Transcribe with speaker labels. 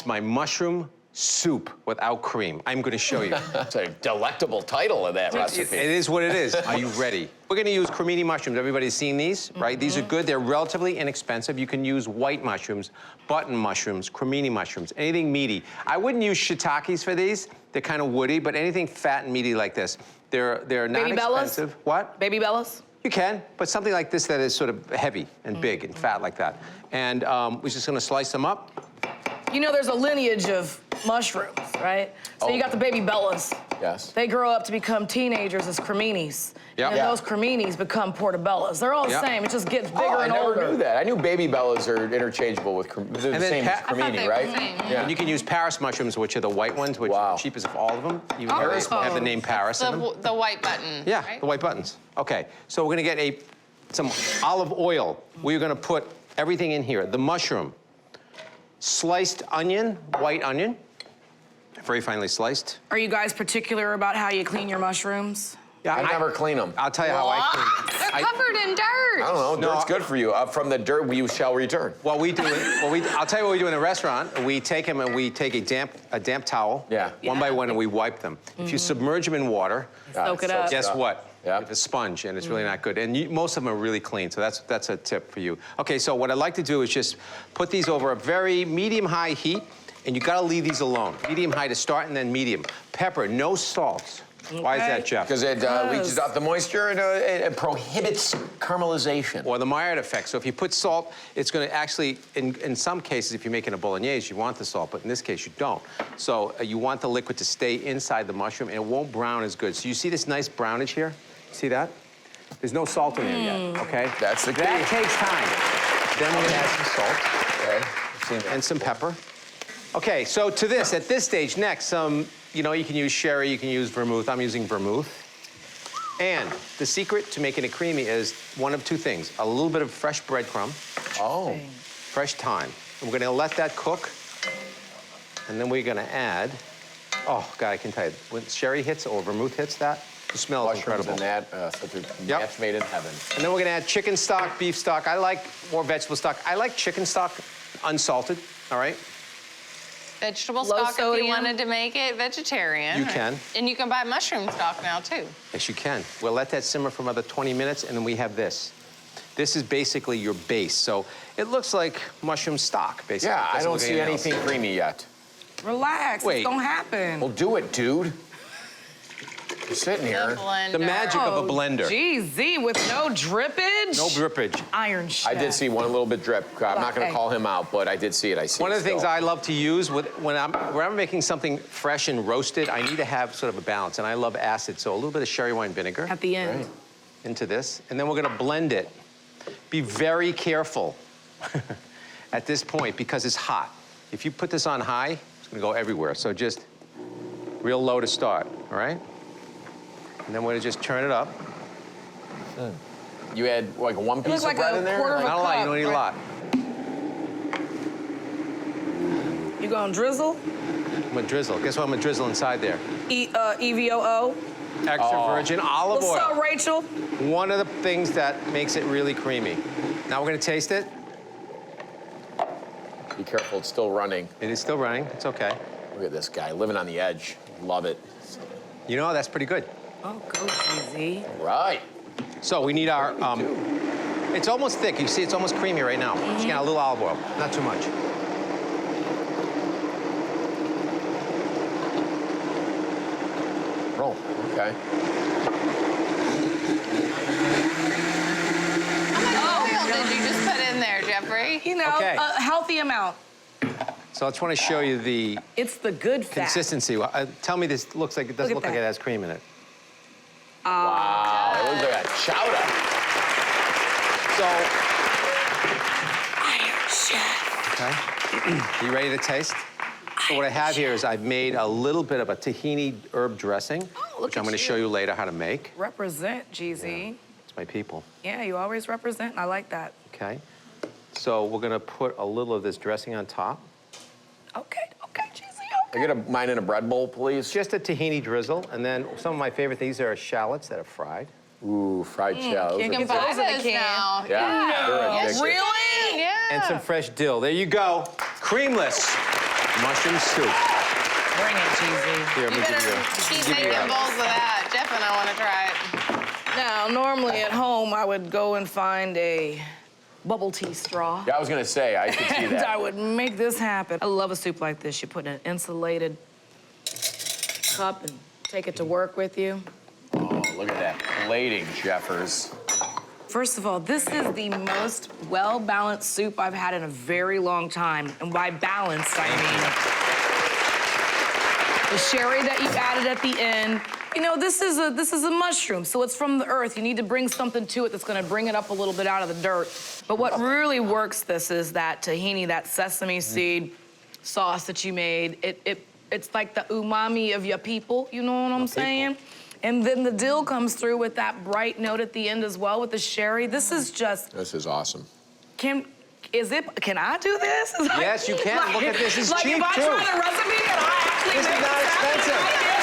Speaker 1: It's my mushroom soup without cream. I'm gonna show you.
Speaker 2: That's a delectable title of that recipe.
Speaker 1: It is what it is. Are you ready? We're gonna use cremini mushrooms. Everybody's seen these, right? These are good. They're relatively inexpensive. You can use white mushrooms, button mushrooms, cremini mushrooms, anything meaty. I wouldn't use shiitakes for these. They're kind of woody, but anything fat and meaty like this. They're not
Speaker 3: Baby
Speaker 1: expensive.
Speaker 3: Bellas?
Speaker 1: What?
Speaker 3: Baby Bellas?
Speaker 1: You can, but something like this that is sort of heavy and big and fat like that. And we're just gonna slice them up.
Speaker 3: You know there's a lineage of mushrooms, right? So you got the Baby Bellas.
Speaker 2: Yes.
Speaker 3: They grow up to become teenagers as creminis.
Speaker 1: Yep.
Speaker 3: And those creminis become portobellas. They're all the same. It just gets bigger and older.
Speaker 2: I never knew that. I knew baby bellas are interchangeable with they're the same as cremini, right?
Speaker 1: Yeah. And you can use Paris mushrooms, which are the white ones, which are the cheapest of all of them. Even though they have the name Paris in them.
Speaker 4: The white button.
Speaker 1: Yeah,
Speaker 4: right?
Speaker 1: the white buttons. Okay, so we're gonna get some olive oil. We're gonna put everything in here. The mushroom, sliced onion, white onion, very finely sliced.
Speaker 3: Are you guys particular about how you clean your mushrooms?
Speaker 1: Yeah,
Speaker 2: I never clean them.
Speaker 1: I'll tell you how I clean them.
Speaker 4: They're covered in dirt.
Speaker 2: I don't know. Dirt's good for you. From the dirt, you shall return.
Speaker 1: Well, we do it. I'll tell you what we do in the restaurant. We take them and we take a damp towel, one by one, and we wipe them. If you submerge them in water,
Speaker 3: Soak it up.
Speaker 1: guess what?
Speaker 2: Yeah.
Speaker 1: You have a sponge, and it's really not good. And most of them are really clean, so that's a tip for you. Okay, so what I'd like to do is just put these over a very medium-high heat, and you gotta leave these alone. Medium-high to start, and then medium. Pepper, no salt. Why is that, Jeff?
Speaker 2: Because it leaches out the moisture and it prohibits caramelization.
Speaker 1: Or the Maillard effect. So if you put salt, it's going to actually, in some cases, if you're making a bolognese, you want the salt, but in this case, you don't. So you want the liquid to stay inside the mushroom, and it won't brown as good. So you see this nice brownage here? See that? There's no salt in there yet, okay?
Speaker 2: That's the key.
Speaker 1: That takes time. Then we're going to add some salt.
Speaker 2: Okay.
Speaker 1: And some pepper. Okay, so to this, at this stage, next, you know, you can use sherry, you can use vermouth. I'm using vermouth. And the secret to making it creamy is one of two things. A little bit of fresh breadcrumb.
Speaker 2: Oh.
Speaker 1: Fresh thyme. And we're gonna let that cook. And then we're gonna add, oh, God, I can tell you, when sherry hits or vermouth hits that, the smell is incredible.
Speaker 2: And that, such a match made in heaven.
Speaker 1: And then we're gonna add chicken stock, beef stock. I like more vegetable stock. I like chicken stock unsalted, all right?
Speaker 4: Vegetable
Speaker 3: Low
Speaker 4: stock
Speaker 3: sodium.
Speaker 4: if you wanted to make it vegetarian.
Speaker 1: You can.
Speaker 4: And you can buy mushroom stock now, too.
Speaker 1: Yes, you can. We'll let that simmer for another 20 minutes, and then we have this. This is basically your base. So it looks like mushroom stock, basically.
Speaker 2: Yeah, I
Speaker 1: Doesn't
Speaker 2: don't
Speaker 1: look
Speaker 2: see
Speaker 1: anything
Speaker 2: anything creamy yet.
Speaker 3: Relax,
Speaker 1: Wait.
Speaker 3: it's gonna happen.
Speaker 2: Well, do it, dude. You're sitting here.
Speaker 1: The magic of a blender.
Speaker 3: GZ, with no drippage?
Speaker 1: No drippage.
Speaker 3: Iron Chef.
Speaker 2: I did see one little bit drip. I'm not going to call him out, but I did see it. I see
Speaker 1: One
Speaker 2: it
Speaker 1: of the things
Speaker 2: still.
Speaker 1: I love to use when I'm making something fresh and roasted, I need to have sort of a balance, and I love acid, so a little bit of sherry wine vinegar
Speaker 3: At the end.
Speaker 1: into this, and then we're gonna blend it. Be very careful at this point because it's hot. If you put this on high, it's gonna go everywhere, so just real low to start, all right? And then we're gonna just turn it up.
Speaker 2: You had like one piece
Speaker 3: like
Speaker 2: of bread
Speaker 3: a
Speaker 2: in there?
Speaker 3: quarter of
Speaker 1: Not a lot, you don't need a lot.
Speaker 3: You gonna drizzle?
Speaker 1: I'm gonna drizzle. Guess what I'm gonna drizzle inside there?
Speaker 3: EVOO.
Speaker 1: Extra virgin olive
Speaker 3: What's
Speaker 1: oil.
Speaker 3: up, Rachel?
Speaker 1: One of the things that makes it really creamy. Now we're gonna taste it.
Speaker 2: Be careful, it's still running.
Speaker 1: It is still running, it's okay.
Speaker 2: Look at this guy, living on the edge. Love it.
Speaker 1: You know, that's pretty good.
Speaker 3: Oh, go GZ.
Speaker 2: Right.
Speaker 1: So we need our, it's almost thick. You see, it's almost creamy right now. Just got a little olive oil, not too much.
Speaker 2: Roll. Okay.
Speaker 4: How much oil did you just put in there, Geoffrey?
Speaker 3: You know,
Speaker 1: Okay.
Speaker 3: a healthy amount.
Speaker 1: So I just want to show you the
Speaker 3: It's the good fat.
Speaker 1: consistency. Tell me this looks like, it doesn't
Speaker 3: Look
Speaker 1: look
Speaker 3: at
Speaker 1: like it
Speaker 3: that.
Speaker 1: has cream in it.
Speaker 2: Wow, it looks like a chowder.
Speaker 1: So,
Speaker 3: Iron Chef.
Speaker 1: okay. You ready to taste? So what I have here is I've made a little bit of a tahini herb dressing,
Speaker 3: look
Speaker 1: which I'm
Speaker 3: at
Speaker 1: going to
Speaker 3: you.
Speaker 1: show you later how to make.
Speaker 3: Represent, GZ.
Speaker 1: It's my people.
Speaker 3: Yeah, you always represent. I like that.
Speaker 1: Okay. So we're going to put a little of this dressing on top.
Speaker 3: Okay, GZ,
Speaker 2: Can I get mine in a bread bowl, please?
Speaker 1: Just a tahini drizzle, and then some of my favorite things are shallots that are fried.
Speaker 2: Ooh, fried shells.
Speaker 3: can't
Speaker 4: You can
Speaker 3: get
Speaker 4: buy
Speaker 3: those in a
Speaker 4: those
Speaker 3: can.
Speaker 4: now.
Speaker 2: Yeah, they're addictive.
Speaker 3: Really?
Speaker 4: Yeah.
Speaker 1: And some fresh dill. There you go. Creamless. mushroom soup.
Speaker 3: Bring it, Cheesy.
Speaker 1: Here, let
Speaker 4: You
Speaker 1: me give
Speaker 4: better
Speaker 1: you
Speaker 4: keep
Speaker 1: give you
Speaker 4: making bowls of that. Jeff and I want to try it.
Speaker 3: Now, normally at home, I would go and find a bubble tea straw.
Speaker 2: Yeah, I was gonna say, I could see
Speaker 3: And I
Speaker 2: that.
Speaker 3: would make this happen. I love a soup like this. You put in an insulated cup and take it to work with you.
Speaker 2: Oh, look at that plating, Jeffers.
Speaker 3: First of all, this is the most well-balanced soup I've had in a very long time. And by balanced, I mean the sherry that you added at the end. You know, this is a mushroom, so it's from the earth. You need to bring something to it that's gonna bring it up a little bit out of the dirt. But what really works this is that tahini, that sesame seed sauce that you made. It's like the umami of your people, you know what I'm saying? And then the dill comes through with that bright note at the end as well with the sherry. This is just,
Speaker 2: This is awesome.
Speaker 3: can I do this?
Speaker 1: Yes, you can. Look at this. It's
Speaker 3: like
Speaker 1: cheap,
Speaker 3: if I
Speaker 1: too.
Speaker 3: try the recipe and I actually
Speaker 1: This is
Speaker 3: make
Speaker 1: not
Speaker 3: this happen
Speaker 1: expensive.
Speaker 3: right now,